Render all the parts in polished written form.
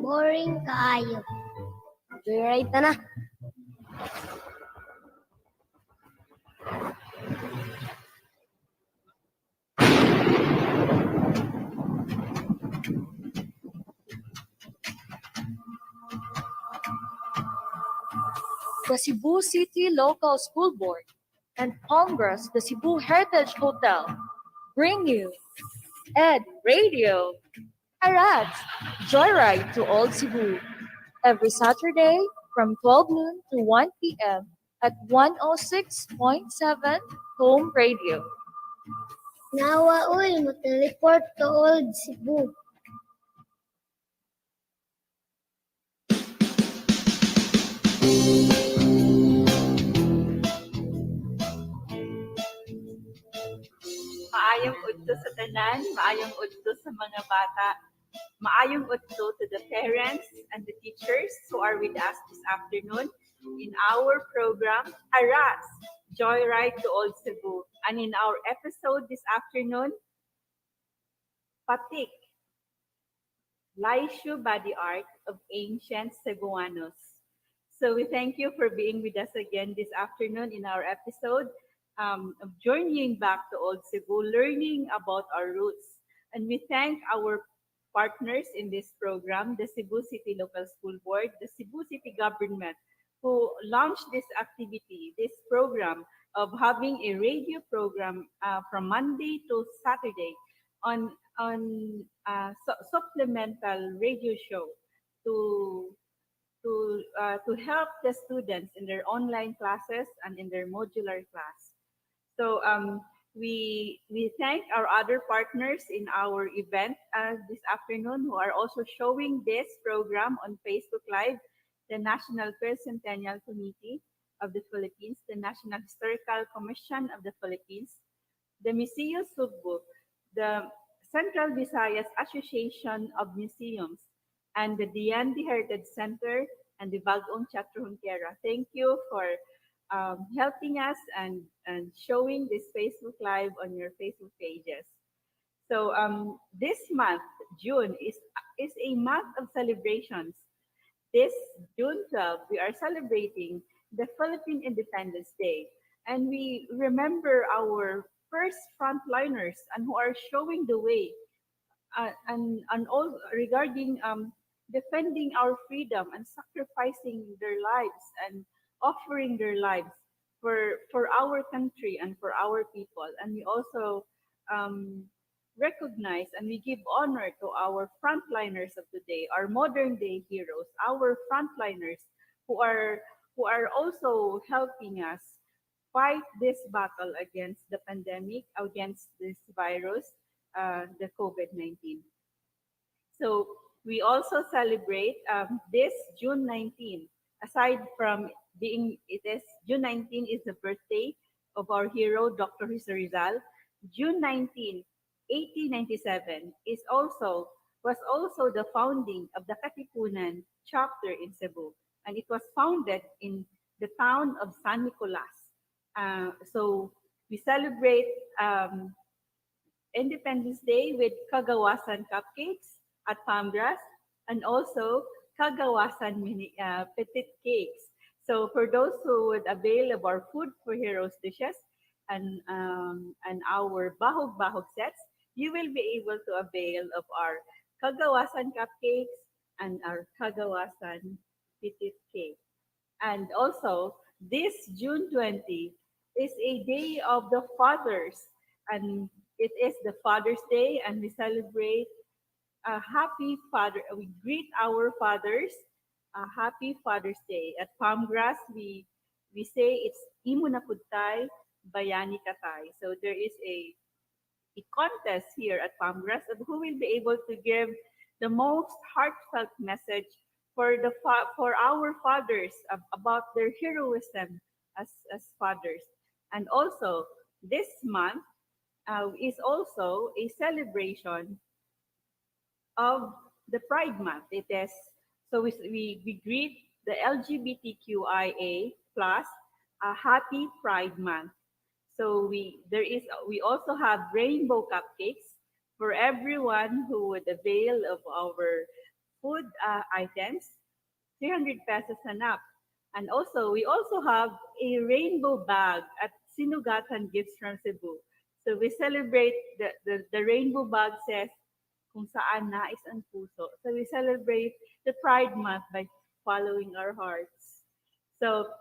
Boring kaayo. Joyride na na. The Cebu City Local School Board and Congress, the Cebu Heritage Hotel, bring you EdRadio. Arats, Joyride to Old Cebu. Every Saturday from 12 noon to 1 p.m. at 106.7 Home Radio. Nawa uy, mo teleport to Old Cebu. Maayong udto sa tanan, maayong udto sa mga bata, maayong udto to the parents and the teachers who are with us this afternoon in our program, Arats, Joyride to Old Cebu. And in our episode this afternoon, Patik, Laysho body art of ancient Cebuanos. So we thank you for being with us again this afternoon in our episode of journeying back to Old Cebu, learning about our roots. And we thank our partners in this program, the Cebu City Local School Board, the Cebu City Government, who launched this activity, this program of having a radio program from Monday to Saturday on supplemental radio show to to help the students in their online classes and in their modular class. So we thank our other partners in our event this afternoon who are also showing this program on Facebook Live, the National Percentennial Committee of the Philippines, the National Historical Commission of the Philippines, the Museo Cebu, the Central Visayas Association of Museums, and the Diandi Heritage Center and the Bagong Chapter Junquera. Thank you for helping us and showing this Facebook Live on your Facebook pages. So this month, June, is a month of celebrations. This June 12th, we are celebrating the Philippine Independence Day. And we remember our first frontliners and who are showing the way and all regarding defending our freedom and sacrificing their lives and offering their lives for our country and for our people. And we also recognize and we give honor to our frontliners of today, our modern day heroes, our frontliners who are also helping us fight this battle against the pandemic, against this virus, the COVID-19. So we also celebrate this June 19. Aside from being, it is June 19 is the birthday of our hero, Dr. Jose Rizal. June 19, 1897 was also the founding of the Katipunan chapter in Cebu, and it was founded in the town of San Nicolas. So we celebrate Independence Day with Kagawasan cupcakes at Pamgras and also Kagawasan petit cakes. So for those who would avail of our Food for Heroes dishes and our bahog sets, you will be able to avail of our Kagawasan cupcakes and our Kagawasan petit cake. And also, this June 20 is a day of the fathers, and it is the Father's Day, and we celebrate a happy father. We greet our fathers a happy Father's Day. At Palmgrass, we say it's Imo na pudtay, bayani katay. So there is a contest here at Palmgrass of who will be able to give the most heartfelt message for our fathers about their heroism as fathers. And also, this month is also a celebration of the Pride Month. It is so we greet the LGBTQIA plus a happy Pride Month. So we also have rainbow cupcakes for everyone who would avail of our food items, 300 pesos and up. And also, we also have a rainbow bag at Sinugatan Gifts from Cebu. So we celebrate the rainbow bag says kung saan nais ang puso. So we celebrate the Pride Month by following our hearts. So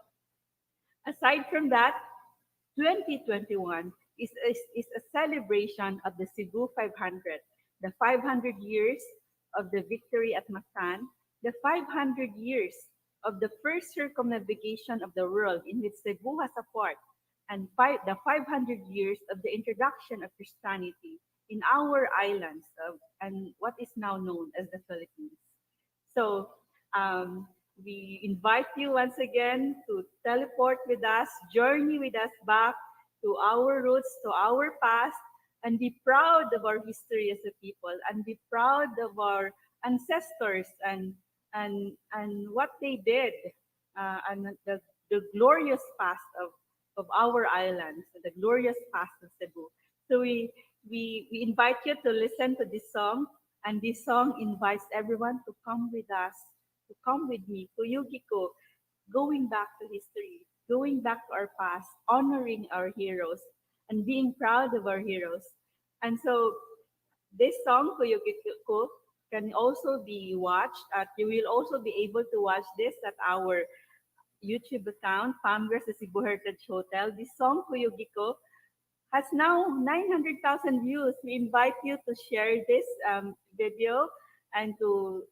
aside from that, 2021 is a celebration of the Cebu 500, the 500 years of the victory at Mactan, the 500 years of the first circumnavigation of the world in which Cebu has a part, and the 500 years of the introduction of Christianity in our islands and what is now known as the Philippines. So we invite you once again to teleport with us, journey with us back to our roots, to our past, and be proud of our history as a people, and be proud of our ancestors and what they did, and the glorious past of our islands, the glorious past of Cebu. So we invite you to listen to this song, and this song invites everyone to come with us, to come with me, Kuyugi ko, going back to history, going back to our past, honoring our heroes, and being proud of our heroes. And so this song, Kuyugi ko, can also be watched you will also be able to watch this at our YouTube account, Pamgras the Cebu Heritage Hotel. This song, Kuyugi ko, has now 900,000 views. We invite you to share this video and to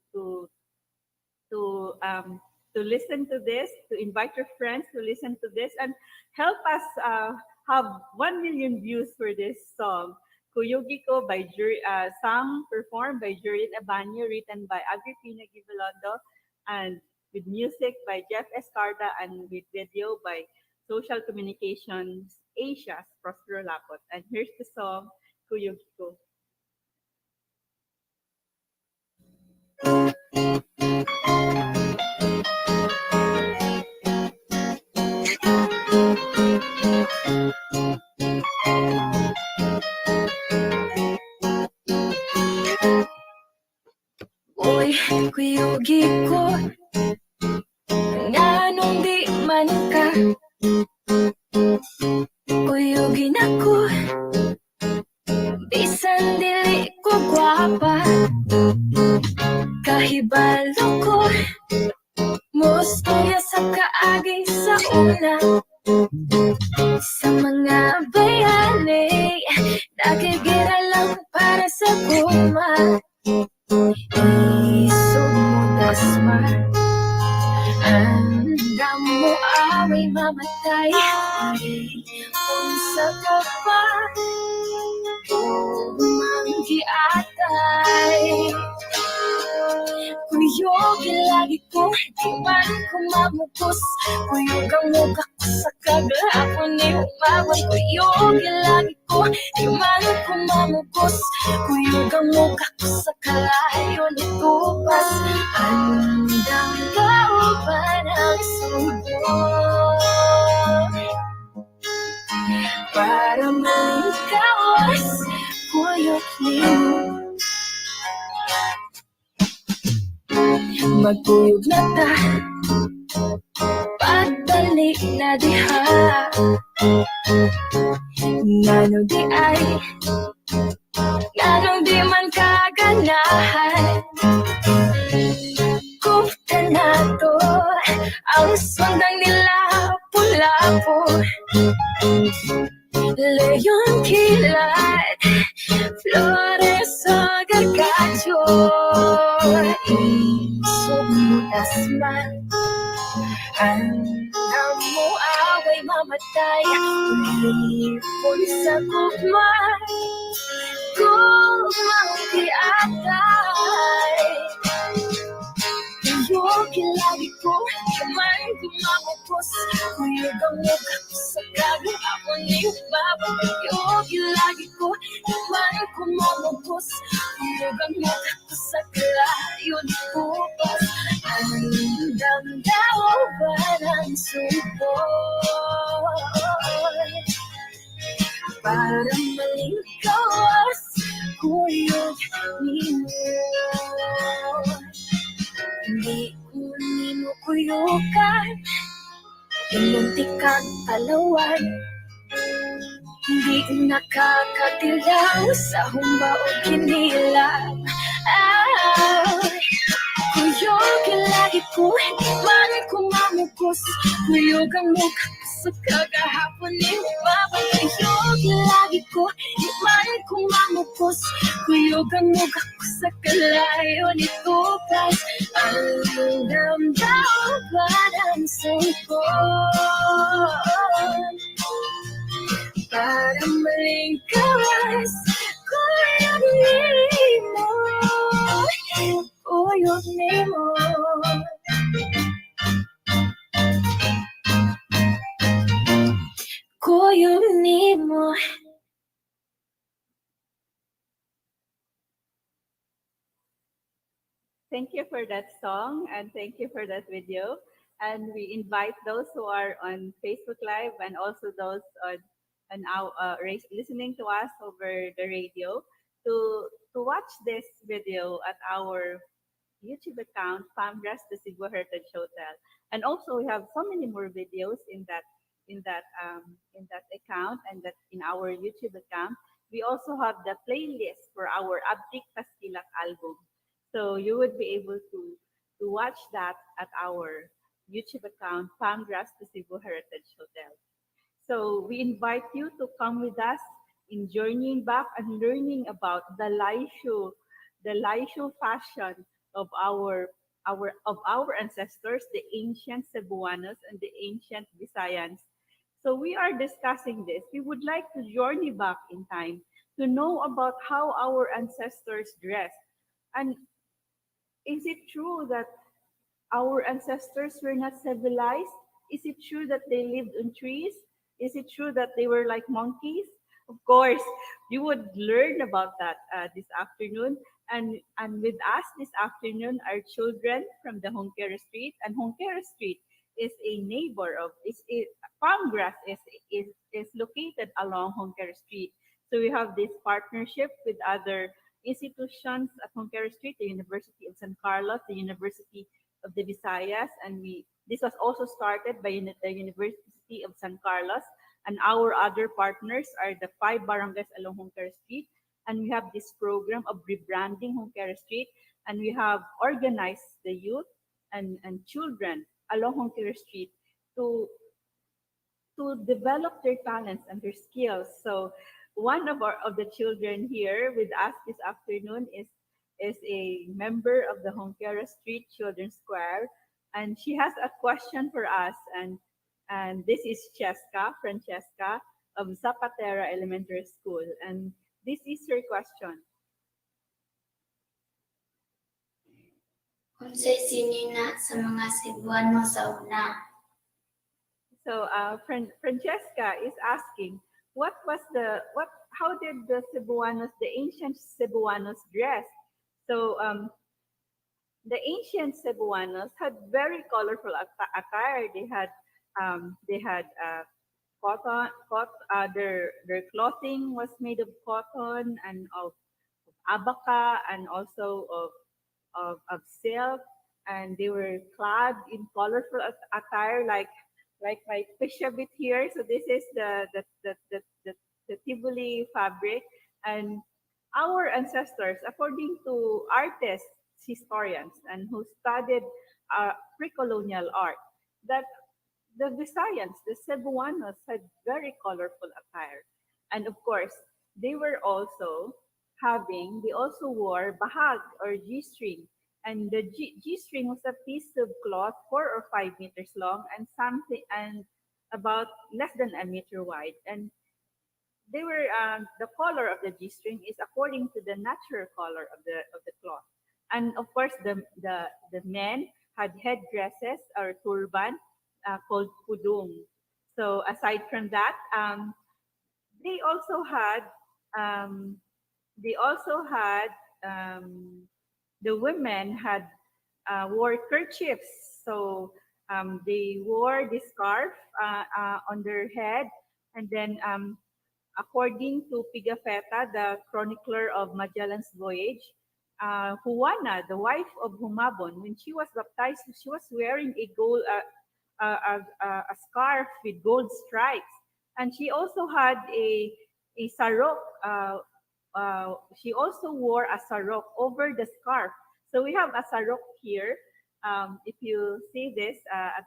listen to this, to invite your friends to listen to this, and help us have 1 million views for this song. Kuyugi ko by song performed by Joyride Abanyo, written by Agripina Givalondo, and with music by Jeff Escarda, and with video by Social Communications Asia's Prospero Lapot. And here's the song, Kuyugi ko. Uy, kuyugi ko, nganong di man ka, kuyugin ako, bisan dili ko gwapa, kahibalo ko, mustoya sa kaagi sa una, sa mga bayani, nakigira lang para sa kuma. Isumudas man, hanggang mo away mamatay. Unsa ka pa, umanggi atay. Kuyugi lagi ko, di man ko mamukos. Kuyugang mukha ko sa kagahapon ni umaway. Kuyugi lagi ko, di man ko mamukos. Kuyugang mukha ko sa kalayo ni tupas. Handang kauban ang subo para malikawas kuyog nimo. Magkuyog na ta, pagbalik na diha. Ngano di ay, ngano di man kaganahan. Kufta na to, ang sundang nila pula-po. Leyon kilat, flores sa gargacho. Isumudas man, hanggang mo away mamatay. Ulipon sa gugmay, kumanggi atay. Kuyugi lagi ko, kamay gumamukos. Kuyugang mukha ko sa kagahapon ni Baba. Kuyugi lagi ko, kamay gumamukos. Kuyugang mukha ko sa kalayo ni Bukas. Handang daoban ang subo para malingkawas kuyog nimo. Hindi ko nimo kuyukan, imunti kang palawan. Hindi nakakatilaw sa humba o kinilang. Kuyog lagi ko, di man kumamukos. Kuyog ang mukha ko sa kagahapon ni Babang. Kuyog lagi ko, di man kumamukos. Kuyog ang mukha ko sa kalayo ni Tukas. Ang damdaw parang sangkot. Para maling kawas, kuyog nimo. Kuyog nimo. Kuyog nimo. Thank you for that song and thank you for that video. And we invite those who are on Facebook Live and also those on our listening to us over the radio to watch this video at our YouTube account, Pamras the Cebu Heritage Hotel. And also we have so many more videos in that account and that in our YouTube account. We also have the playlist for our Abdik Paskilak album. So you would be able to watch that at our YouTube account, Pamras the Cebu Heritage Hotel. So we invite you to come with us in journeying back and learning about the Laysho fashion of our ancestors, the ancient Cebuanos and the ancient Visayans. So we are discussing this. We would like to journey back in time to know about how our ancestors dressed. And is it true that our ancestors were not civilized? Is it true that they lived on trees? Is it true that they were like monkeys? Of course, you would learn about that this afternoon. And with us this afternoon are children from the Honkera Street. And Honkera Street is a neighbor of, Palmgrass is located along Honkera Street. So we have this partnership with other institutions at Honkera Street, the University of San Carlos, the University of the Visayas, and this was also started by the University of San Carlos, and our other partners are the 5 barangays along Honkera Street, and we have this program of rebranding Honkera Street, and we have organized the youth and children along Honkera Street to develop their talents and their skills. So one of the children here with us this afternoon is a member of the Honkera Street Children's Choir, and she has a question for us. And this is Francesca of Zapatera Elementary School, and this is her question. Unsay sinina sa mga Cebuano sa una? So Francesca is asking, how did the Cebuanos, the ancient Cebuanos dress? So the ancient Cebuanos had very colorful attire. They had cotton. Their clothing was made of cotton and of abaca and also of silk, and they were clad in colorful attire like my picture bit here. So this is the Tivoli fabric, and our ancestors, according to artists, historians, and who studied pre-colonial art, that the Visayans, the Cebuanos, had very colorful attire, and of course, they also wore bahag or G-string, and the G-string was a piece of cloth 4 or 5 meters long and about less than a meter wide, and they were the color of the G-string is according to the natural color of the cloth. And of course, the men had headdresses or turban called pudung. So aside from that, they also had the women had wore kerchiefs. So they wore this scarf on their head, and then according to Pigafetta, the chronicler of Magellan's voyage, Juana, the wife of Humabon, when she was baptized, she was wearing a gold, a scarf with gold stripes, and she also had a sarok. She also wore a sarok over the scarf. So we have a sarok here. If you see this at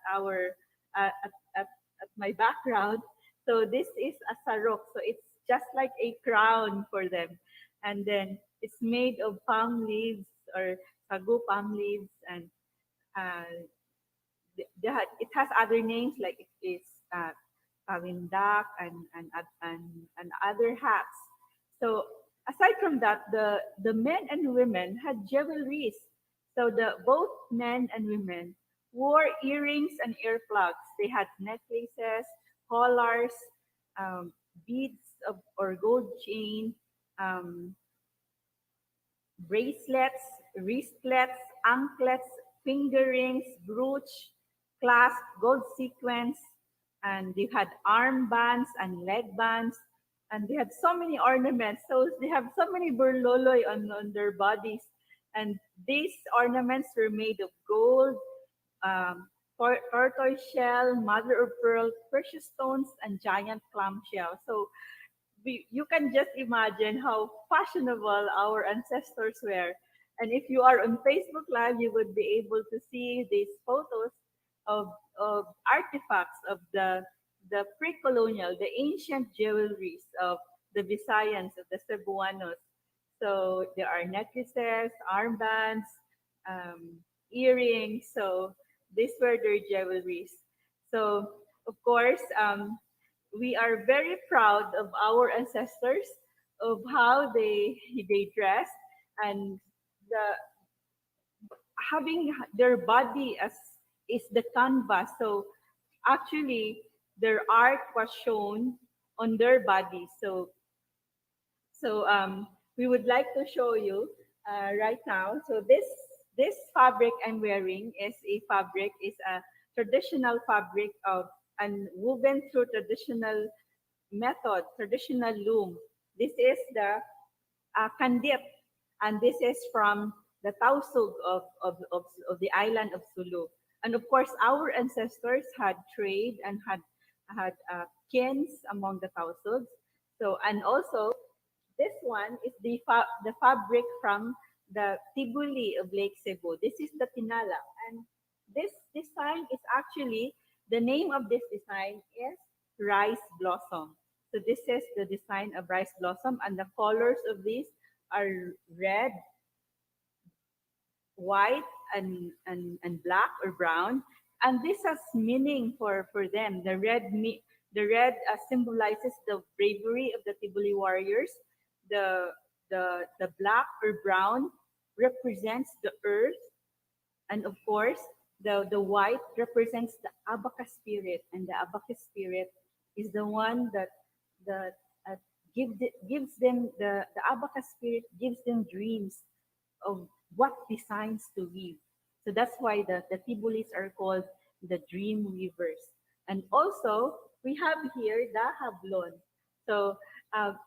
my background, so this is a sarok. So it's just like a crown for them, and then it's made of palm leaves or sagu palm leaves, and uh, it has other names like it is kawindak and other hats. So aside from that, the men and women had jewelries. So the both men and women wore earrings and earplugs. They had necklaces, collars, um, beads of or gold chain, um, bracelets, wristlets, anklets, finger rings, brooch, clasp, gold sequins, and they had armbands and leg bands, and they had so many ornaments. So they have so many burloloy on their bodies, and these ornaments were made of gold, tortoise shell, mother of pearl, precious stones, and giant clamshell. So you can just imagine how fashionable our ancestors were. And if you are on Facebook Live, you would be able to see these photos of artifacts of the pre-colonial, the ancient jewelries of the Visayans, of the Cebuanos. So there are necklaces, armbands, um, earrings. So these were their jewelries. So of course, we are very proud of our ancestors, of how they dress, and the having their body as is the canvas. So actually their art was shown on their body. So we would like to show you right now. So this fabric I'm wearing is a traditional fabric of and woven through traditional method, traditional loom. This is the kandip, and this is from the Tausug of the island of Sulu. And of course, our ancestors had trade and had kins among the Tausugs. So, and also, this one is the fabric from the Tibuli of Lake Cebu. This is the Tinala. And this design is actually, the name of this design is Rice Blossom. So this is the design of Rice Blossom, and the colors of these are red, white, and black or brown. And this has meaning for them. The red symbolizes the bravery of the Tibuli warriors. The black or brown represents the earth, and of course the white represents the Abaca spirit, and the Abaca spirit is the one that gives them the Abaca spirit gives them dreams of what designs to weave. So that's why the Tibulis are called the dream weavers. And also, we have here the hablon. So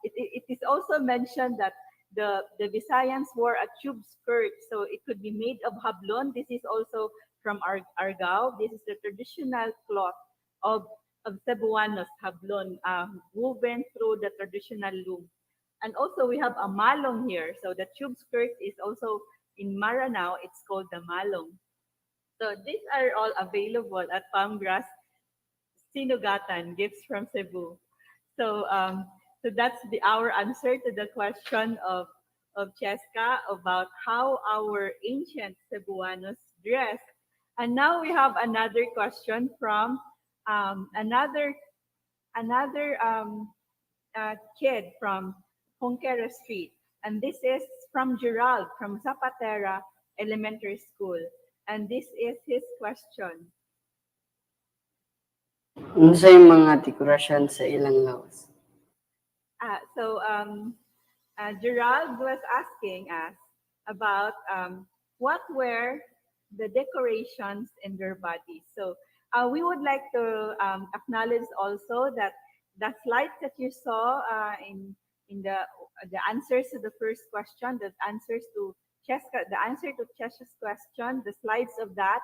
it is also mentioned that the Visayans wore a tube skirt. So it could be made of hablon. This is also from Argao. This is the traditional cloth of Cebuanos, hablon, woven through the traditional loom. And also we have a malong here. So the tube skirt is also in Maranao. It's called the malong. So these are all available at Palmgrass Sinugatan, gifts from Cebu. So that's our answer to the question of Cheska about how our ancient Cebuanos dress. And now we have another question from another kid from Conquera Street. And this is from Gerald from Zapatera Elementary School. And this is his question. Unsay mga dekorasyon sa ilang lawas? Gerald was asking us about what were the decorations in their bodies. So we would like to acknowledge also that the slides that you saw in the answers to the first question, the answers to Cheska, the answer to Cheska's question, the slides of that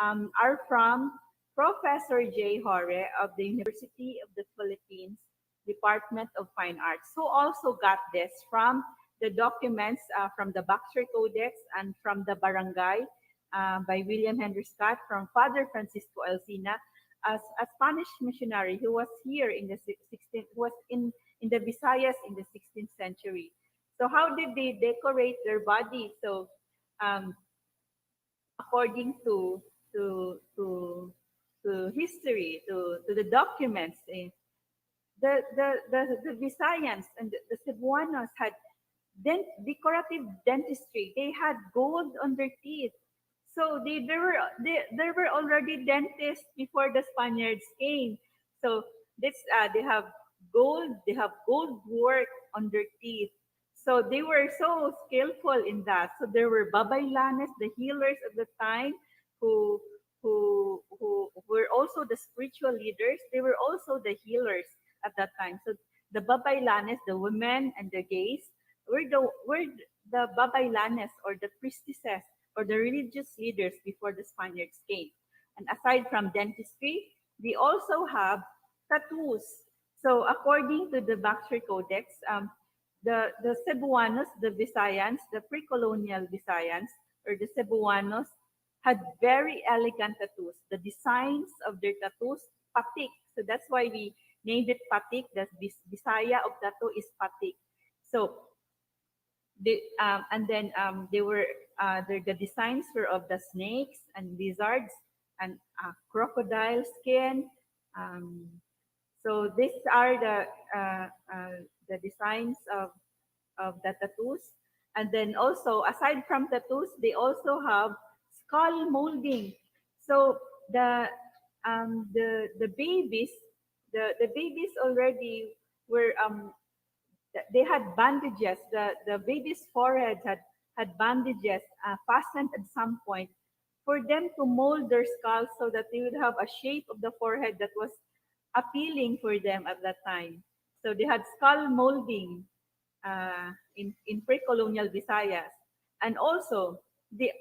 are from Professor J. Hore of the University of the Philippines, Department of Fine Arts, who also got this from the documents from the Baxter Codex and from the Barangay by William Henry Scott, from Father Francisco Alsina, as a Spanish missionary who was here in the 16th, was in the Visayas in the 16th century. So how did they decorate their body? So according to to history, to the documents, the Visayans and the Cebuanos had decorative dentistry. They had gold on their teeth. So there were already dentists before the Spaniards came. So this they have gold work on their teeth. So they were so skillful in that. So there were babaylanes, the healers of the time, who who were also the spiritual leaders. They were also the healers at that time. So the babaylanes, the women and the gays, were the babaylanes, or the priestesses, or the religious leaders before the Spaniards came. And aside from dentistry, we also have tattoos. So according to the Baxter Codex, the Cebuanos, the Visayans, the pre-colonial Visayans, or the Cebuanos, had very elegant tattoos. The designs of their tattoos, Patik. So that's why we named it Patik. The Bisaya of tattoo is Patik. So and then the designs were of the snakes and lizards and crocodile skin. So these are the designs of the tattoos. And then also, aside from tattoos, they also have skull molding. So the babies, the babies already were they had bandages. The baby's forehead had bandages fastened at some point for them to mold their skulls so that they would have a shape of the forehead that was appealing for them at that time. So they had skull molding in pre-colonial Visayas. And also, the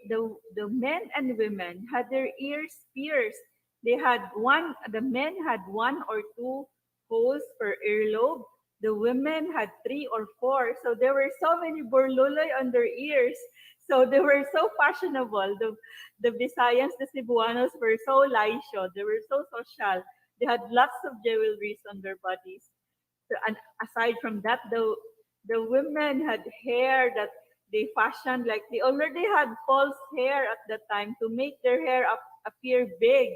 men and women had their ears pierced. The men had one or two holes per earlobe. The women had 3 or 4. So there were so many borluloy on their ears. So they were so fashionable. The Visayans, the Cebuanos were so laysho. They were so social. They had lots of jewelries on their bodies. So, and aside from that, the women had hair that they fashioned, like they already had false hair at that time to make their hair appear big.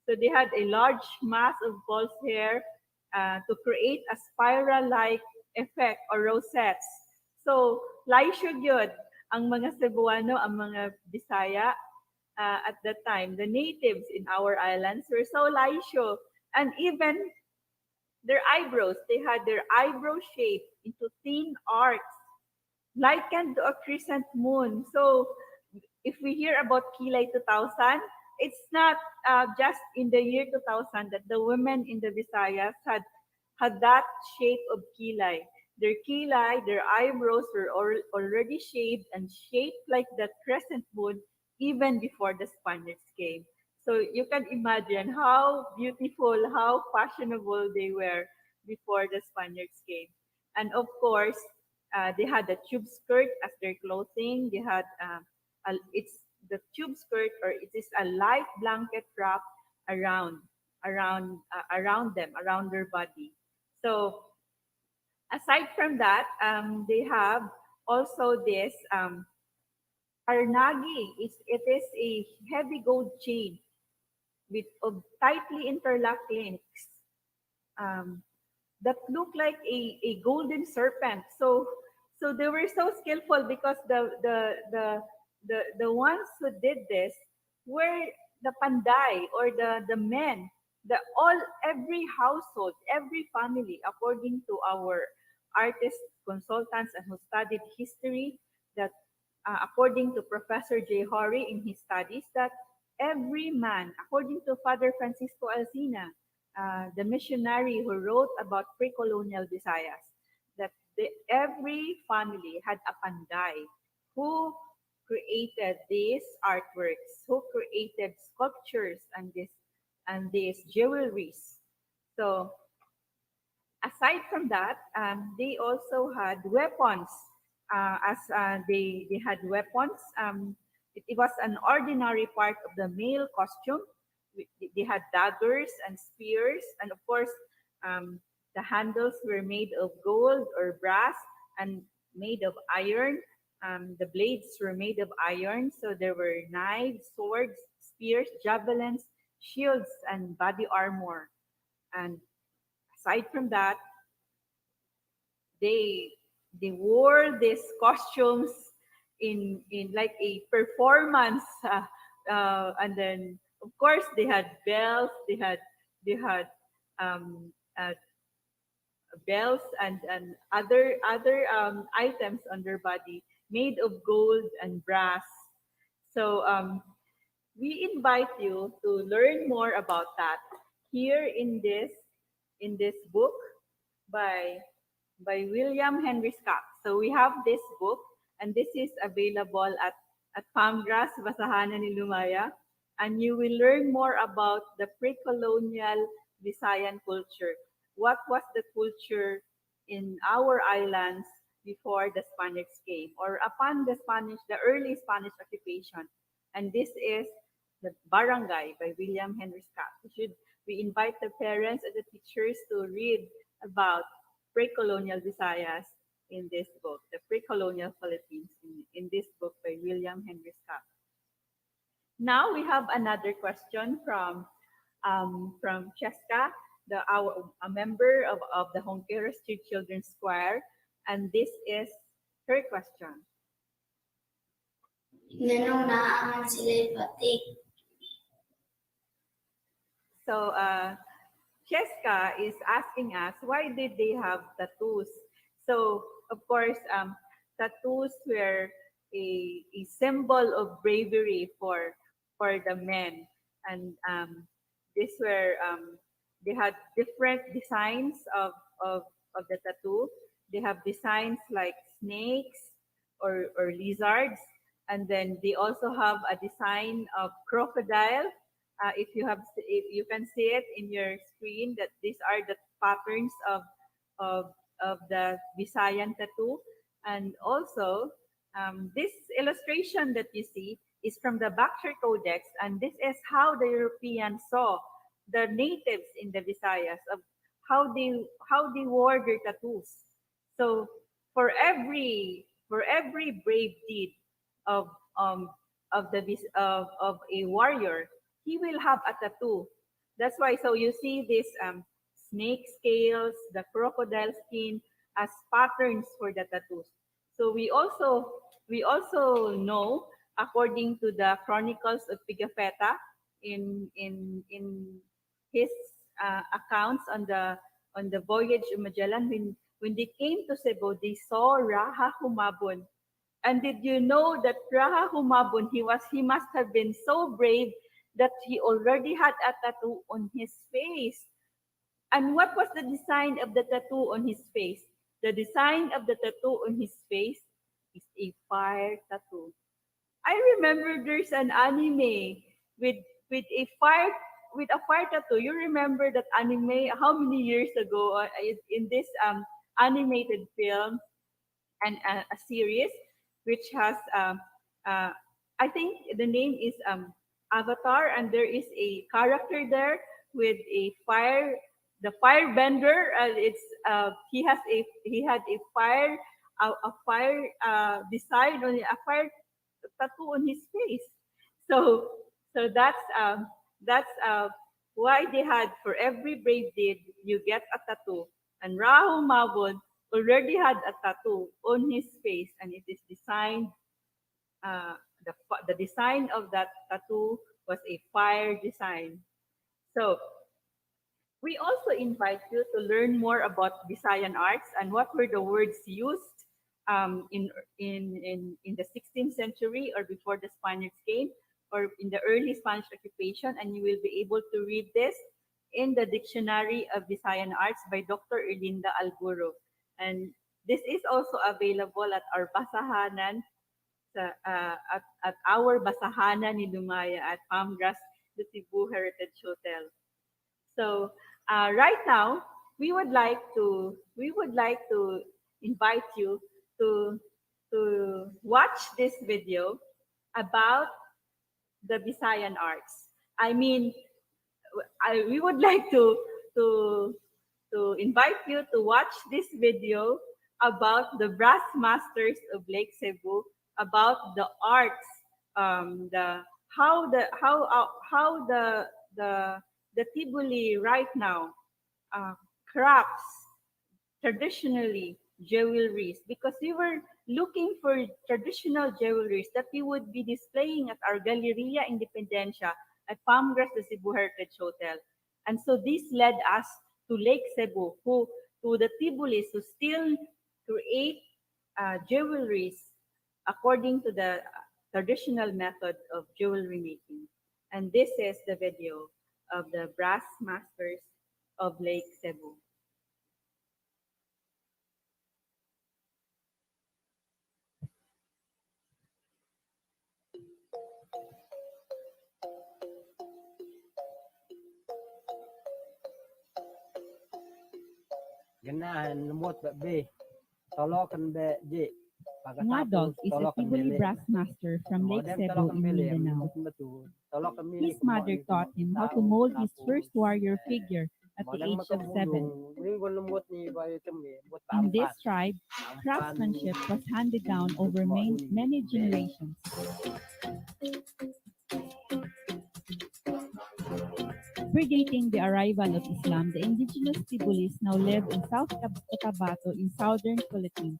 So they had a large mass of false hair to create a spiral-like effect or rosettes. So, laysho gyud ang mga Cebuano, ang mga Bisaya at that time. The natives in our islands were so laysho. And even their eyebrows, they had their eyebrow shaped into thin arcs, likened to a crescent moon. So, if we hear about Kilay 2000, it's not just in the year 2000 that the women in the Visayas had that shape of kilay. Their kilay, their eyebrows were already shaved and shaped like the crescent moon even before the Spaniards came. So you can imagine how beautiful, how fashionable they were before the Spaniards came. And of course, they had a tube skirt as their clothing. They had it's the tube skirt, or it is a light blanket wrap around them, around their body. So aside from that, they have also this arnagi. It is a heavy gold chain of tightly interlocked links that look like a golden serpent. So they were so skillful because the ones who did this were the panday, or the men. Every household, every family, according to our artist consultants and who studied history, that according to Professor J. Hori in his studies, that every man, according to Father Francisco Alsina, the missionary who wrote about pre-colonial Visayas, that every family had a panday who created these artworks, who created sculptures and these jewelries. So aside from that, they also had weapons. They had weapons, it was an ordinary part of the male costume. They had daggers and spears, and of course, the handles were made of gold or brass and made of iron. The blades were made of iron, so there were knives, swords, spears, javelins, shields, and body armor. And aside from that, they they wore these costumes in like a performance, and then of course they had bells, they had um, uh, bells and other items on their body made of gold and brass. So we invite you to learn more about that here in this book by William Henry Scott. So we have this book, and this is available at Pamgras, Basahanan ni Lumaya, and you will learn more about the pre-colonial Visayan culture. What was the culture in our islands before the Spaniards came, or upon the early Spanish occupation? And this is the Barangay by William Henry Scott. We invite the parents and the teachers to read about pre-colonial Visayas in this book, the pre-colonial Philippines in this book by William Henry Scott. Now we have another question from Cheska, a member of the Honquera Street Children's Choir, and this is her question. Nganong naaman sila Patik? So Cheska is asking us, why did they have tattoos? So of course, tattoos were a symbol of bravery for the men, and these were they had different designs of the tattoo. They have designs like snakes or lizards, and then they also have a design of crocodile. If you can see it in your screen, that these are the patterns of the Visayan tattoo. And also, this illustration that you see is from the Bachelor Codex, and this is how the Europeans saw the natives in the Visayas, of how they wore their tattoos. So for every brave deed of of a warrior, he will have a tattoo. That's why. So you see this snake scales, the crocodile skin as patterns for the tattoos. So we also know, according to the Chronicles of Pigafetta, in his accounts on the voyage of Magellan, when they came to Cebu, they saw Raha Humabon. And did you know that Raha Humabon, he must have been so brave that he already had a tattoo on his face. And what was the design of the tattoo on his face? The design of the tattoo on his face is a fire tattoo. I remember there's an anime with with a fire with a fire tattoo. You remember that anime how many years ago, in this animated film and a series which has I think the name is Avatar, and there is a character there with a fire, the firebender. He had a fire design on a fire tattoo on his face. So that's why they had, for every brave deed you get a tattoo, and Rahu Mabon already had a tattoo on his face, and it is designed. The design of that tattoo was a fire design. So we also invite you to learn more about Visayan arts and what were the words used in the 16th century or before the Spaniards came, or in the early Spanish occupation, and you will be able to read this in the Dictionary of Visayan Arts by Dr. Erlinda Alburo. And this is also available at our Basahanan at our Basahana ni Lumaya at Palmgrass, the Cebu Heritage Hotel. So right now, we would like to invite you to watch this video about the Visayan arts. I mean, we would like to invite you to watch this video about the brass masters of Lake Cebu, about the arts, the how the Tibuli right now crafts traditionally jewelries, because we were looking for traditional jewelries that we would be displaying at our Galleria Independencia at Palmgrass the Cebu Heritage Hotel. And so this led us to Lake Cebu, to the Tibulis who still create jewelries according to the traditional method of jewelry making. And this is the video of the brass masters of Lake Cebu. Ganahan lumot ba be. Tolokan be je. Ngadog is a Tibuli brass master from Lake Cebu in Mindanao. His mother taught him how to mold his first warrior figure at the age of 7. In this tribe, craftsmanship was handed down over many generations. Predating the arrival of Islam, the indigenous Tibulis now live in South Cotabato in southern Philippines.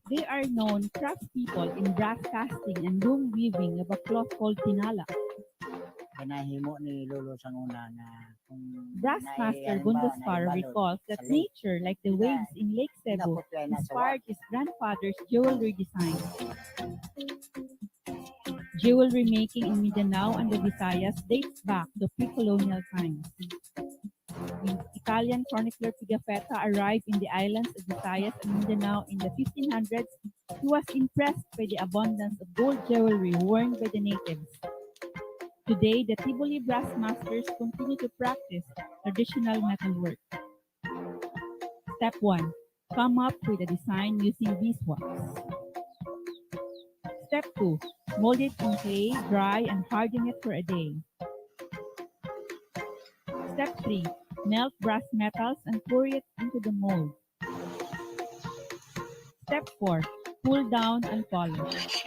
They are known craftspeople in brass casting and loom weaving of a cloth called tinala. Brass master Bundusfar recalls that nature, like the waves in Lake Cebu, inspired his grandfather's jewelry design. Jewelry making in Mindanao and the Visayas dates back to pre-colonial times. When Italian chronicler Pigafetta arrived in the islands of Visayas and Mindanao in the 1500s, he was impressed by the abundance of gold jewelry worn by the natives. Today, the Tibuli brass masters continue to practice traditional metalwork. Step 1. Come up with a design using beeswax. Step 2. Mold it in clay, dry, and harden it for a day. Step 3. Melt brass metals and pour it into the mold. Step 4. Cool down and polish.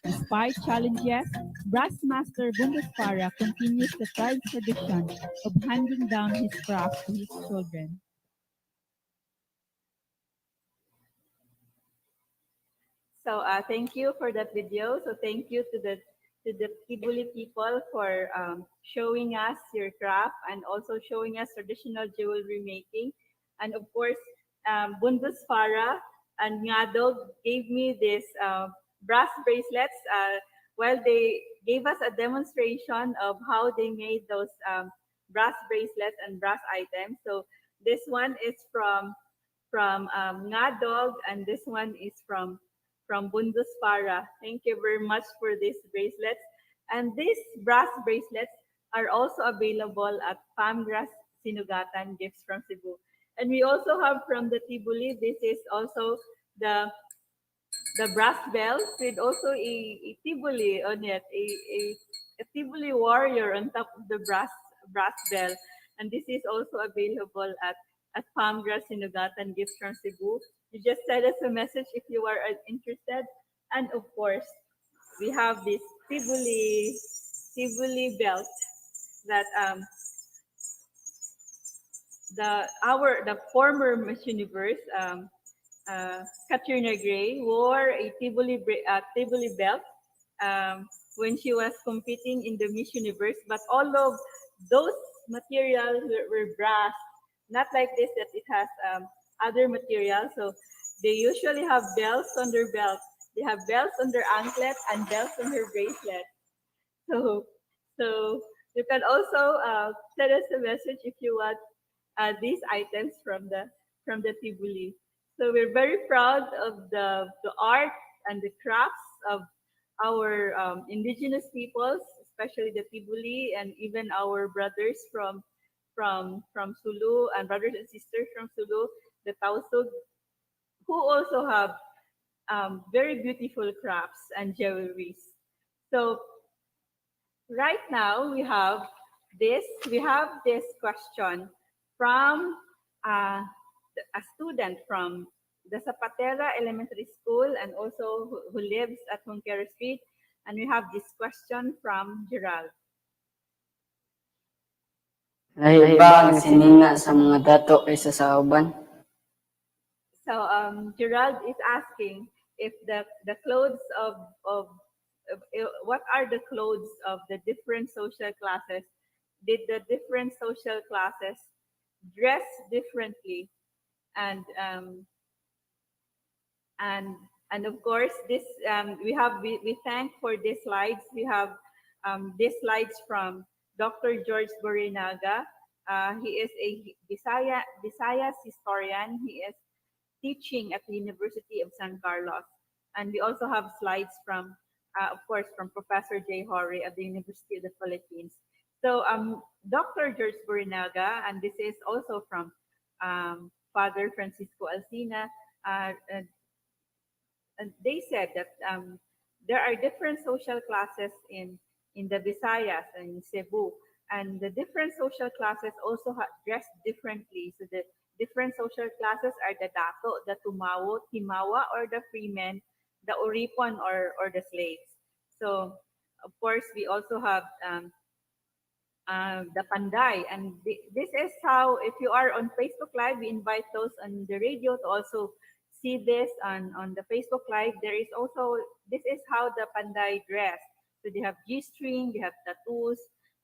Despite challenges, brass master Bundusfara continues the tribe's tradition of handing down his craft to his children. So thank you for that video. So thank you to the Tibuli people for showing us your craft and also showing us traditional jewelry making. And of course, Bundusfara and Ngadog gave me this brass bracelets while they gave us a demonstration of how they made those brass bracelets and brass items. So this one is from Ngadog, and this one is from Bundusfara. Thank you very much for these bracelets. And these brass bracelets are also available at Palmgrass Sinugatan Gifts from Cebu. And we also have from the Tibuli, this is also the brass bells with also a Tibuli on it, a Tibuli warrior on top of the brass bell. And this is also available at Palmgrass Sinugatan Gifts from Cebu. You just send us a message if you are interested. And of course, we have this Tibuli belt that the former Miss Universe Katrina Gray wore a Tibuli belt when she was competing in the Miss Universe, but all of those materials were brass, not like this that it has other materials. So they usually have belts on their belt. They have belts on their anklet and belts on their bracelet. So you can also send us a message if you want these items from the Tibuli. So we're very proud of the art and the crafts of our indigenous peoples, especially the Tibuli, and even our brothers from Sulu and brothers and sisters from Sulu, the Tausug, who also have very beautiful crafts and jewelries. So right now we have this question from a student from the Zapatera Elementary School and also who lives at Junquera Street. And we have this question from Gerald. Lahi ba ang sininga sa mga dato kaysa sa uban? So Gerald is asking if the clothes of what are the clothes of the different social classes? Did the different social classes dress differently? And of course, this we thank for these slides. We have these slides from Dr. George Borinaga. He is a Visayas historian. He is teaching at the University of San Carlos. And we also have slides from, of course, from Professor Jay Hori at the University of the Philippines. So Dr. George Borinaga, and this is also from Father Francisco Alcina, and they said that there are different social classes in the Visayas and in Cebu, and the different social classes also dress differently. So the different social classes are the dato, the tumawo, timawa, or the freemen, the uripon, or the slaves. So of course we also have the panday, and this is how, if you are on Facebook Live, we invite those on the radio to also see this on the Facebook Live. There is also, this is how the panday dress. So they have G-string, they have tattoos,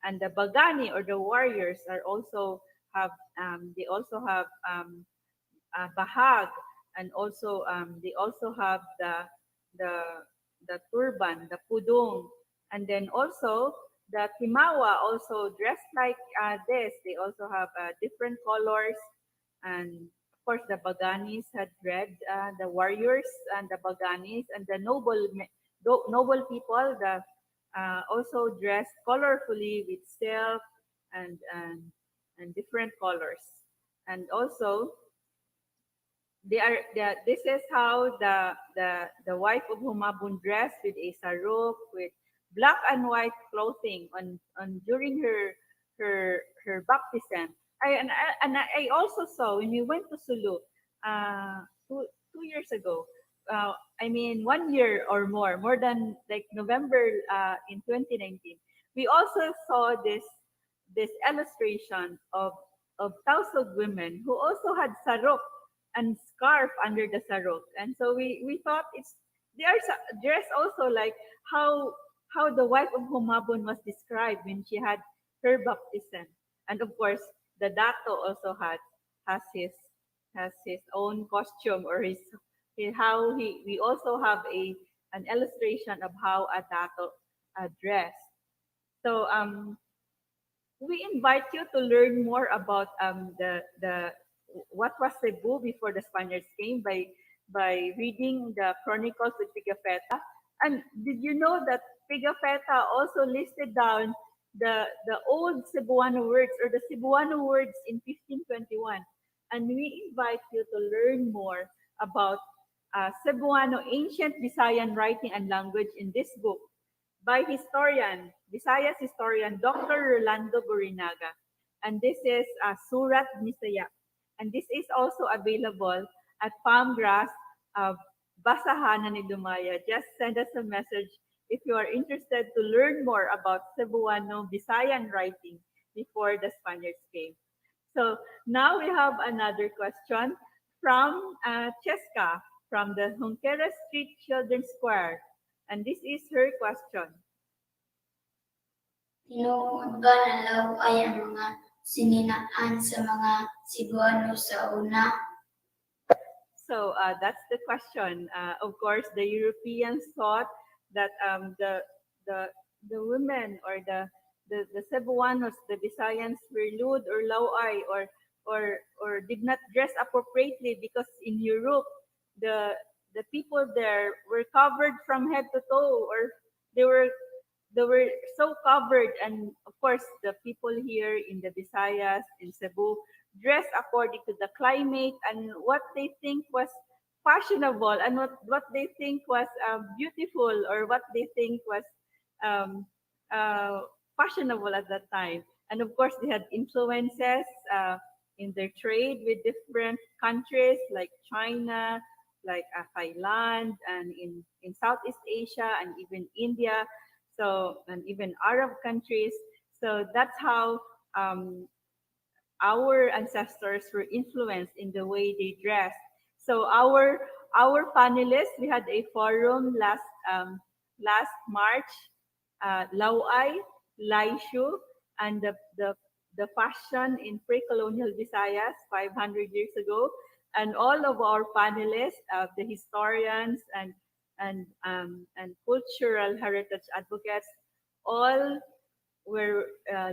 and the bagani or the warriors are also have they also have bahag, and also they also have the turban, the pudong, and then also the timawa also dressed like this. They also have different colors, and of course the baganis had red. The warriors and the baganis and the noble people, the also dressed colorfully with silk and different colors. And also this is how the wife of Humabon dressed, with a saruk, with black and white clothing on during her baptism. I also saw when we went to Sulu two years ago. I mean 1 year or more than like November in 2019. We also saw this illustration of Tausug women who also had sarok and scarf under the sarok, and so we thought they are dressed also like how the wife of Humabon was described when she had her baptism. And of course the dato also has his own costume, or how we also have an illustration of how a dato dress. So we invite you to learn more about the what was Cebu before the Spaniards came by reading the Chronicles of Pigafetta. And did you know that Pigafetta also listed down the old Cebuano words, or the Cebuano words in 1521? And we invite you to learn more about Cebuano ancient Visayan writing and language in this book by Visayas historian Dr. Rolando Borinaga. And this is Surat Nisaya. And this is also available at Palmgrass, Basahan ni Lumaya. Just send us a message if you are interested to learn more about Cebuano Visayan writing before the Spaniards came. So now we have another question from Cheska from the Junquera Street Children's Square. And this is her question. Tinuod ba na law ay ang mga sininaan sa mga Cebuano sa una? So that's the question. Of course, the Europeans thought that the women or the Cebuanos, the Visayans, were lewd or laway or or did not dress appropriately, because in Europe the people there were covered from head to toe, or they were so covered. And of course the people here in the Visayas, in Cebu, dress according to the climate and what they think was fashionable, and what they think was beautiful, or what they think was um, fashionable at that time. And of course they had influences in their trade with different countries like China, like Thailand, and in Southeast Asia, and even India, so, and even Arab countries. So that's how our ancestors were influenced in the way they dress. So our panelists, we had a forum last March, Lauay, Laysho, and the fashion in pre-colonial Visayas 500 years ago. And all of our panelists, the historians and cultural heritage advocates, all were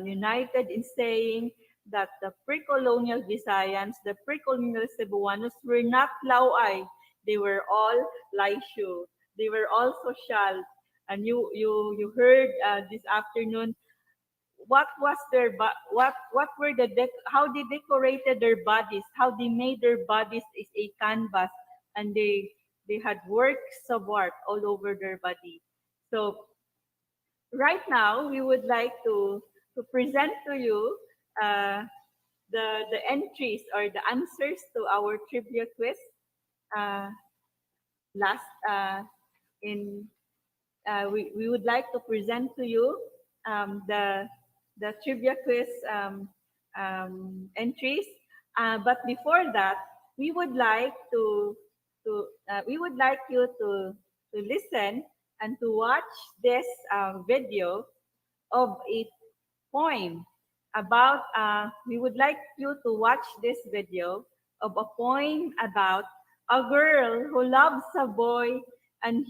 united in saying that the pre-colonial Visayans, the pre-colonial Cebuanos were not Lauay. They were all Laysho. They were all social. And you heard this afternoon what was their what were how they decorated their bodies, how they made their bodies is a canvas, and they had works of art all over their body. So right now we would like to present to you the entries or the answers to our trivia quiz. We would like to present to you the trivia quiz entries. But before that, we would like you to listen and to watch this video of a poem about. We would like you to watch this video of a poem about a girl who loves a boy, and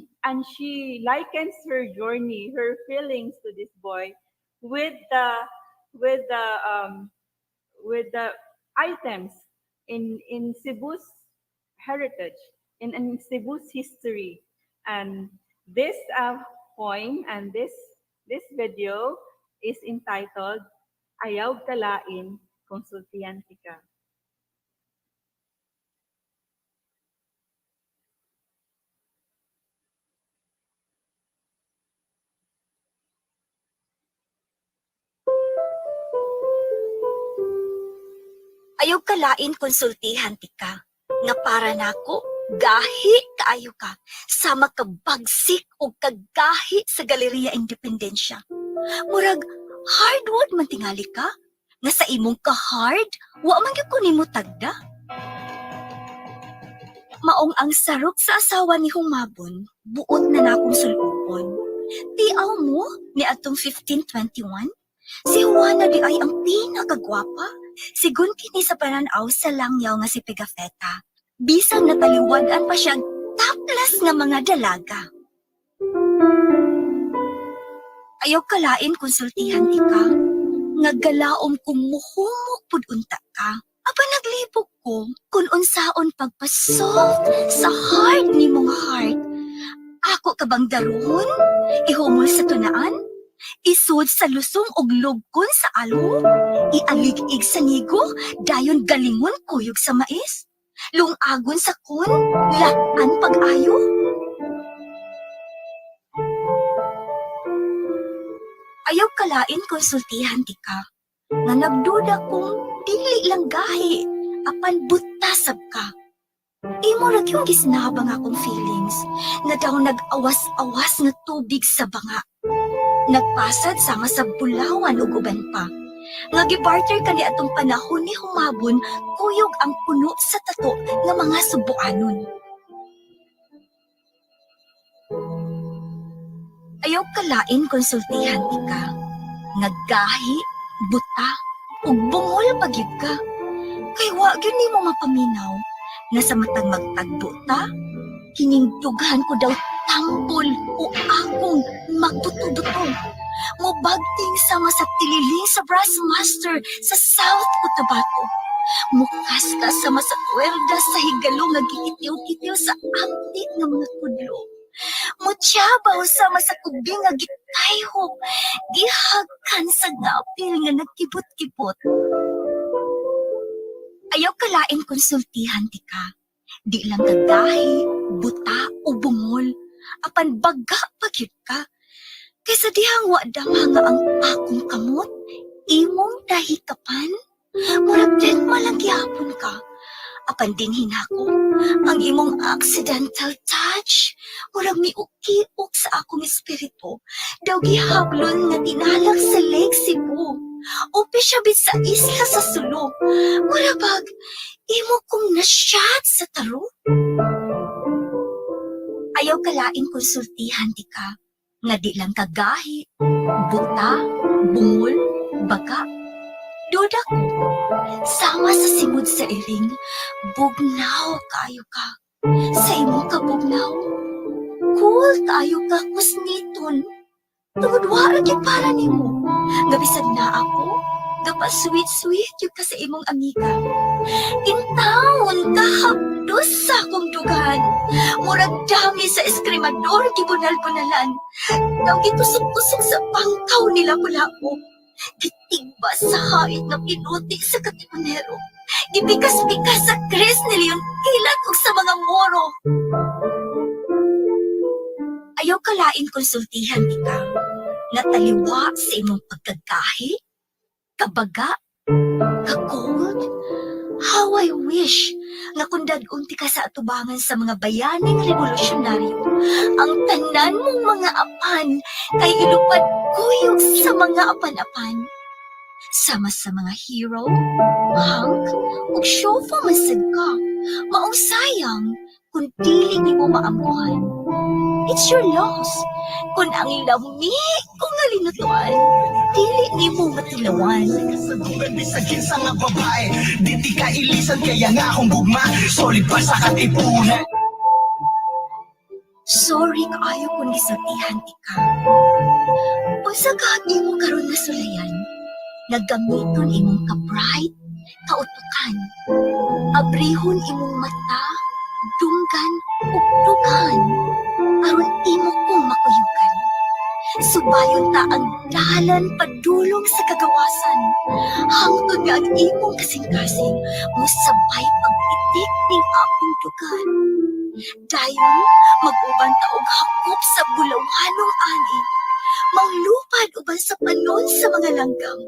she likens her journey, her feelings to this boy with the items in Cebu's heritage, in Cebu's history. And this poem and this video is entitled Ayaw Kalain Kung Sultihan Ka. Ayaw kalain konsultihan ti ka, nga para nako, gahi kaayo ka, sa makabagsik o kagahi sa Galeriya Independensya. Murag, hardwood man tingali ka, nga sa imong ka-hard, wa man gyud ko nimo tagda. Maong ang sarok sa asawa ni Humabon, buot na nakong sulupon. Tiaw mo ni atong 1521, si Juana di ay ang pinakagwapa. Sigun kini sa pananaw sa langyaw nga si Pigafetta. Bisang nataliwadan pa siyang taplas nga mga dalaga. Ayaw kalain konsultihan ti ka, nga galaom kung muhumok pud unta ka. Aba naglibog ko kung unsaon pagpasoft sa hard ni mong heart. Ako kabang daron, ihumol sa tunaan, isud sa lusong og lugkon sa alo, ialig-ig sa nigo, dayon galingon kuyog sa mais, lungagon sa kun, latan pag-ayo. Ayaw kalain konsultihan ti ka, nga nagduda kong dili lang gahi, apan butasab ka. Imo ra yung gisnabang akong feelings, nga daw nag-awas-awas nga tubig sa banga. Nagpasad sama sa bulawan ug uban pa. Nga gibarter ka ni atong panahon ni Humabon, kuyog ang puno sa tato nga mga Cebuanon. Ayaw kalain konsultihan ti ka, naggahi, buta, ug bungol pagyud ka. Kay wa gyud nimo mapaminaw, nga sa matang magtagbo ta, hiningdughan ko daw tambol o akong magbuto-buto. Mubagting sama sa tililing sa brass master sa South Cotabato. Mukas ka sa masakwerda sa higalo nga gikitiw-kitiw sa ampit nga mga kudlo. Mutyabaw sa masakubing nga gitayhog, gihagkan sa dapil nga nagkibot-kibot. Ayaw kalain konsultihan ti ka. Di lang kagahi, buta o bungol, apan baga pagyud ka. Kaysa dihang wadama nga ang akong kamot, imong dahikapan, murag din malagyapon ka. Apan din hinako, ang imong accidental touch, murag miukiok sa akong espiritu, daw gihablon nga tinalak sa Lake Cebu, o pisyabit sa isla sa Sulu, murabag, imo kong nasyat sa taro. Ayaw kalain konsultihan ti ka, nga di lang kagahi, buta, bungol, baga. Duda ko, sama sa simod sa iring, bugnaw kayo ka. Sa imong kabugnaw, cool kayo ka kusniton. Tungod wala gyud para nimo. Gabisag na ako, gapa sweet-sweet yung ka sa imong amiga. Intawon ka hapdos sa akong dugan. Murag dami sa eskrimador gibunal-bunalan. Daw gitusok-tusok sa pangkaw nila pulapo. Gitigba sa hait na pinuti sa katipunero. Gipikas-pikas sa kres ni Leon kilat o sa mga moro. Ayaw kalain konsultihan di ka. Nataliwa sa imong pagkagahi, kabaga, ka-cold. How I wish nga kung dadunti ka sa atubangan sa mga bayaning revolusyonaryo, ang tanan mong mga apan kay ilupad kuyog sa mga apan-apan. Sama sa mga hero, hunk, ug shofa masad ka, maong sayang kung dili nimo maambuhan. It's your loss. Kung ang lami kung ngalinutuan, dili nimo matilawan. Bisagin sa nga babae, di ti ka ilisan kaya nga akong gugma, solid pa sa katipunan. Sorry kaayo kung gisultihan ti ka. Unsa ka imo karon nga sulayan? Nagamiton imong ka-bright, kautukan. Abrihon imong mata, dunggan, ug dugan. Aron imo kong makuyugan. Subayon ta ang dalan padulong sa kagawasan. Hangtod nga ang imong kasing-kasing, musabay pagpitik ning akong dugan. Dayon, mag-uban ta og hakop sa bulawanong ani. Manglupad uban sa panon sa mga langgam.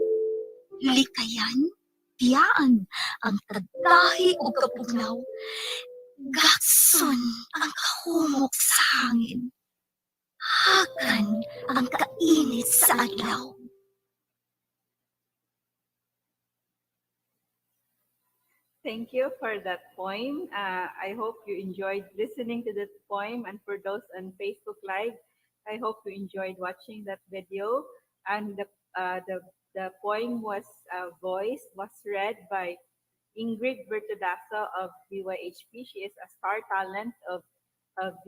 Likayan, biyaan, ang tagtahi o kapugnaw. Gakson ang kahumok sa hangin. Hagan ang kainit sa adlaw. Thank you for that poem. I hope you enjoyed listening to that poem. And for those on Facebook Live, I hope you enjoyed watching that video. And the poem was read by Ingrid Bertodaso of BYHP. She is a star talent of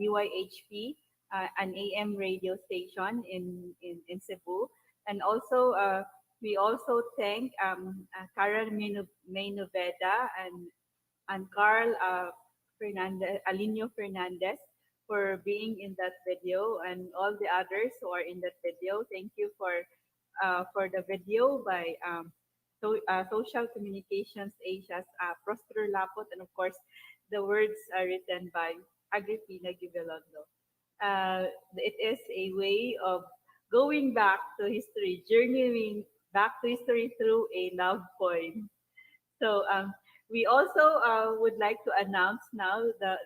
BYHP, an AM radio station in Cebu. And also, we also thank Karen Maynoveda and Carl Alinio Fernandez for being in that video, and all the others who are in that video. Thank you for the video by Social Communications Asia's Prospero Lapot, and of course, the words are written by Agripina Gibelondo. It is a way of going back to history, journeying back to history through a love poem. So we also would like to announce now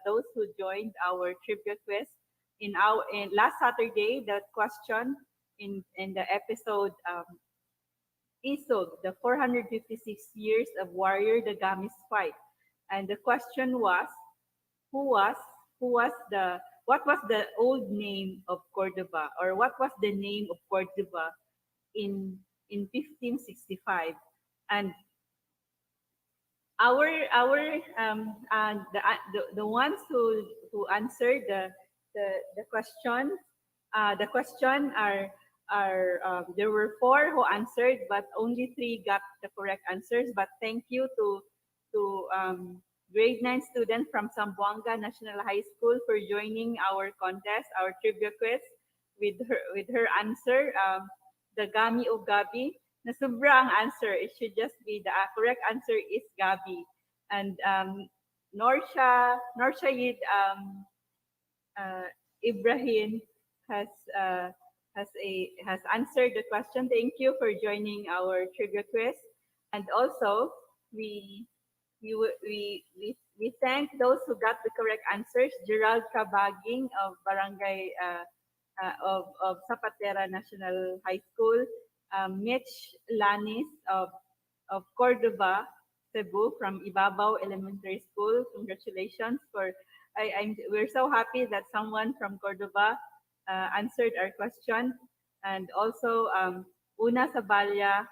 those who joined our trivia quiz in last Saturday. The question in the episode Isog, the 456 years of warrior Dagami's fight, and the question was, what was the old name of Cordoba, or what was the name of Cordoba in 1565? And the ones who answered the question are there were 4 who answered, but only 3 got the correct answers. But thank you to grade 9 student from Zamboanga National High School for joining our contest, our trivia quiz with her answer, the Gami o Gabi. Na sobra ang answer. It should just be the correct answer is Gabi. And Norshayid Ibrahim has answered the question. Thank you for joining our trivia quiz. And also we thank those who got the correct answers. Gerald Cabaging of Barangay of Zapatera National High School, Mitch Lanis of Cordova, Cebu from Ibabaw Elementary School. Congratulations for we're so happy that someone from Cordova answered our question, and also Una Sabalya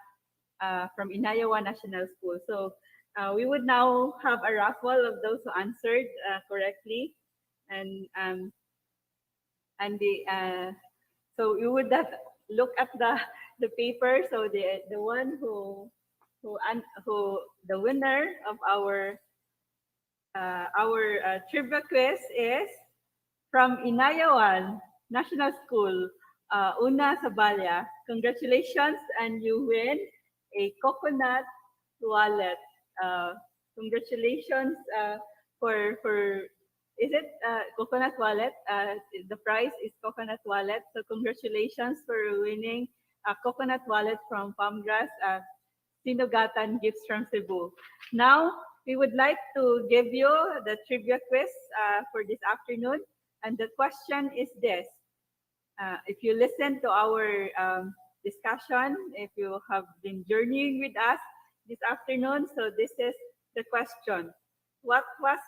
from Inayawa National School. So we would now have a raffle of those who answered correctly, and so you would have look at the paper. So the one who the winner of our trivia quiz is from Inayawan National School, Una Sabalya. Congratulations, and you win a coconut wallet. Congratulations for is it coconut wallet? The prize is coconut wallet. So congratulations for winning a coconut wallet from Palmgrass Sinugatan Gifts from Cebu. Now we would like to give you the trivia quiz for this afternoon, and the question is this. If you listen to our discussion, if you have been journeying with us this afternoon, so this is the question. What was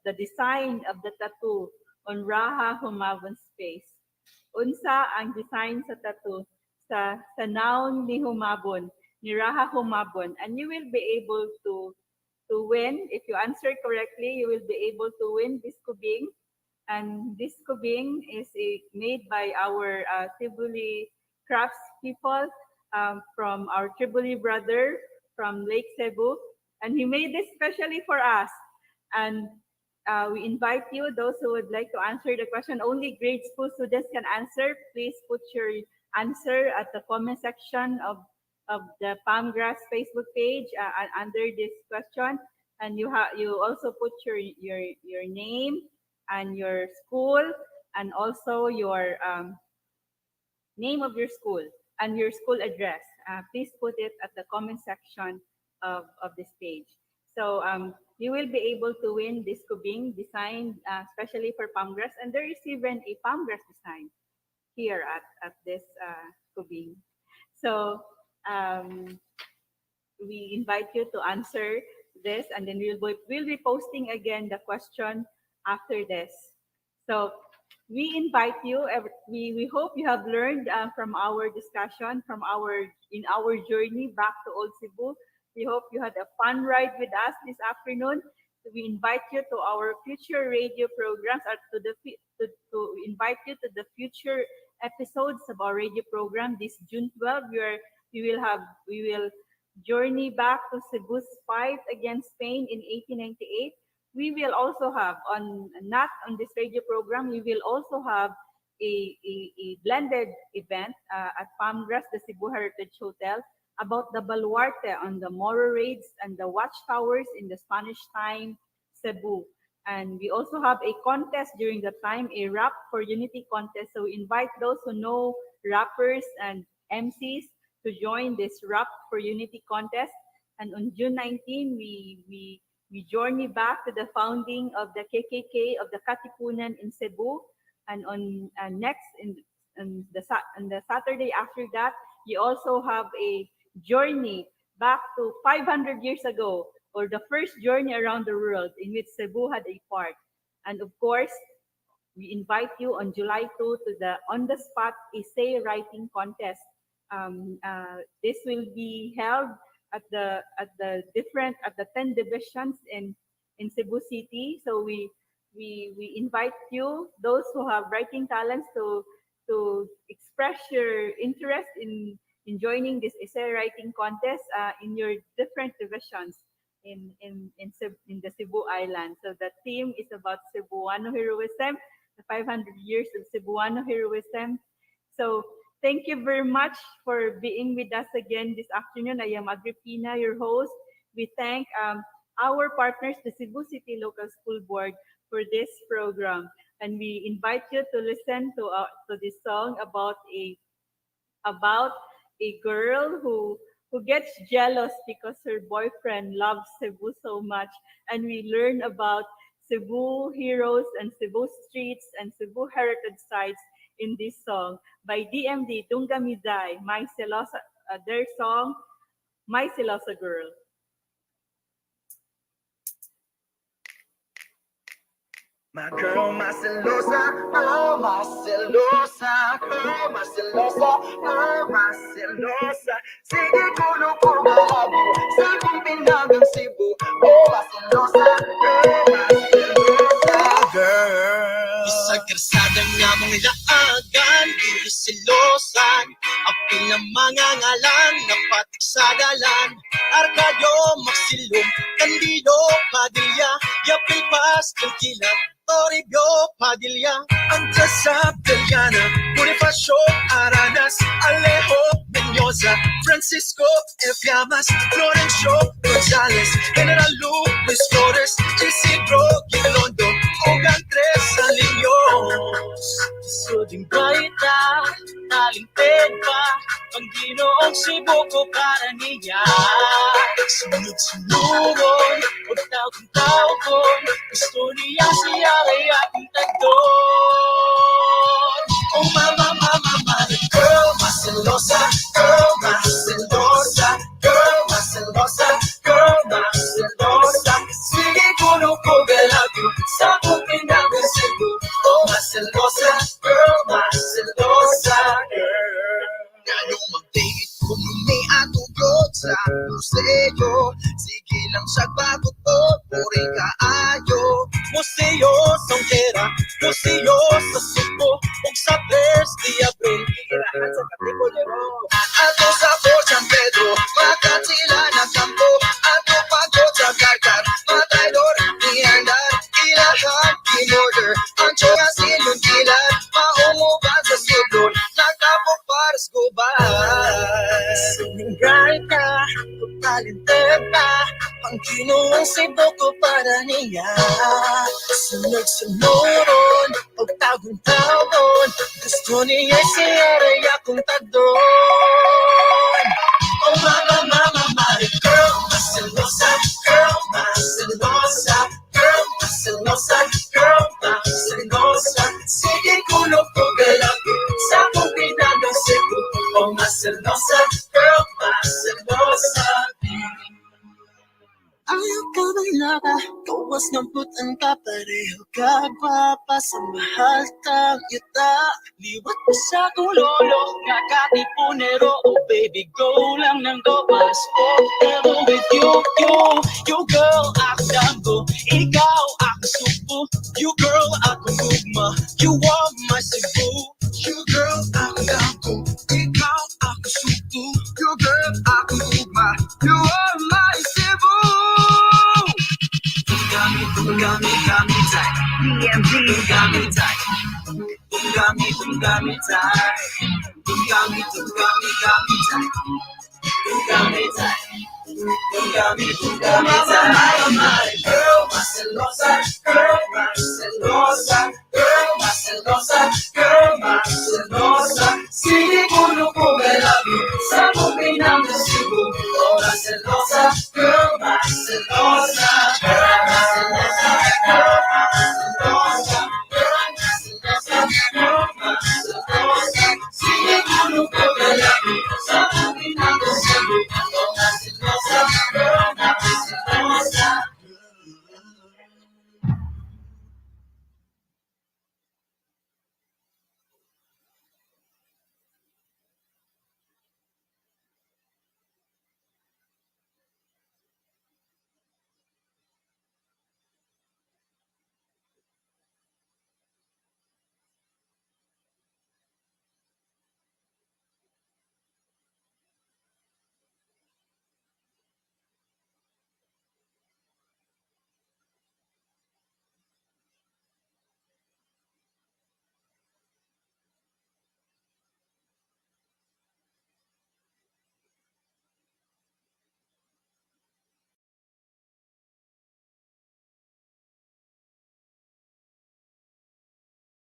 the design of the tattoo on Raha Humabon's face? Unsa ang design sa tattoo sa naong ni Humabon, ni Raha Humabon? And you will be able to win. If you answer correctly, you will be able to win this kubing. And this kubing is made by our Tibuli crafts people from our Tribuli brother from Lake Cebu. And he made this specially for us. And we invite you, those who would like to answer the question, only grade school students can answer. Please put your answer at the comment section of the Palmgrass Facebook page under this question. And you also put your name and your school, and also your name of your school and your school address. Please put it at the comment section of this page. So you will be able to win this kubing designed especially for Palmgrass, and there is even a Palmgrass design here at this kubing. So we invite you to answer this, and then we'll be posting again the question after this. So we invite you. We hope you have learned from our discussion, in our journey back to Old Cebu. We hope you had a fun ride with us this afternoon. So we invite you to our future radio programs, or to invite you to the future episodes of our radio program. This June 12, we will journey back to Cebu's fight against Spain in 1898. We will also have not on this radio program, we will also have a blended event at Palmgrass, the Cebu Heritage Hotel, about the baluarte on the Moro raids and the watchtowers in the Spanish time Cebu. And we also have a contest during the time, a rap for unity contest. So we invite those who know rappers and MCs to join this rap for unity contest. And on June 19, we journey back to the founding of the KKK of the Katipunan in Cebu. And on next in the Saturday after that, we also have a journey back to 500 years ago, or the first journey around the world in which Cebu had a part. And of course, we invite you on July 2 to the on-the-spot essay writing contest. This will be held at the 10 divisions in Cebu City. So we invite you, those who have writing talents, to express your interest in joining this essay writing contest in your different divisions. in the Cebu Island. So the theme is about Cebuano heroism, the 500 years of Cebuano heroism. So thank you very much for being with us again this afternoon. I am Agripina, your host. We thank our partners, the Cebu City Local School Board, for this program, and we invite you to listen to this song about a girl who gets jealous because her boyfriend loves Cebu so much, and we learn about Cebu heroes and Cebu streets and Cebu heritage sites in this song by DMD Tungamizay, My Celosa, their song My Celosa Girl. My girl, my celosa, girl, my celosa, girl, my celosa, girl, my celosa. Sige, kulo ko malabi sa kong pinagang Cebu. Oh, my celosa, girl, my celosa, girl. Isang karsada nga mong laagan, hindi silosan. Apil ng mga ngalan na patik sa dalan. Arcadio, Maxilum, Candido, Padilla, Yapil Paz, Kilkila, Toribio, Padilla, Antes sa Peliana, Bonifacio, Aranas, Alejo, Mendoza, Francisco, Efiamas, Florencio, Gonzales, General Luis Flores, Isidro, Gilondo, Ogan Tres, Aliños. Suding baita, talinted pa, ang ginoong Cebu ko para niya. Sunod-sunodon, pagtawag-tawgon, gusto niya siya kaya akong tagdon. Oh mama, mama, mama, girl, maselosa, girl, maselosa, girl, maselosa, girl, maselosa. Sige, kuno ko galagyo, sa kong pinagin Cebu. Oh, maselosa, girl, maselosa, girl. Ngayong mag-date ko nung may atugod sa museo. Sige lang siya bagot ko, puri kaayo. Museo sa Ongera, museo sa Cebu, ug sa 3 de Abril, ilahan sa Katikolero. Ato sa Fort San Pedro, makatila na kampo. Ato pagod sa Carcar, mataylor, niandar, ilahan, in-order. Ang tsuga silong kilat, maumuban sa Cebu, nagtapok para sa gubat. Siningray ka, talented ka, ang ginoong Cebu ko para niya. Sunod-sunodon, pagtagong-tagon, gusto niya siya rin akong tagdon. Oh mama, mama, mama, girl, maselosa, girl, maselosa, girl, maselosa, girl, maselosa. Sige, kulo ko galaki, sa kong pinagong Cebu. Oh maselosa, girl, maselosa. Ayaw ka malaka, kawas ng putan ka, pareho ka gwapa sa mahal tang yuta. Liwat mo sa kulolo, nakatipunero, oh baby go lang ng go, mas with you girl, ako damgo, ikaw ako supo, you girl, ako gugma, you are my Cebu. You girl, ako damgo, ikaw ako supo, you girl, ako gugma, you are my Cebu. Tungami tight, DMG, Tungami tight, Tungami tight, Tungami tight, Tungami tight, Tungami tight. Girl, maselosa, girl,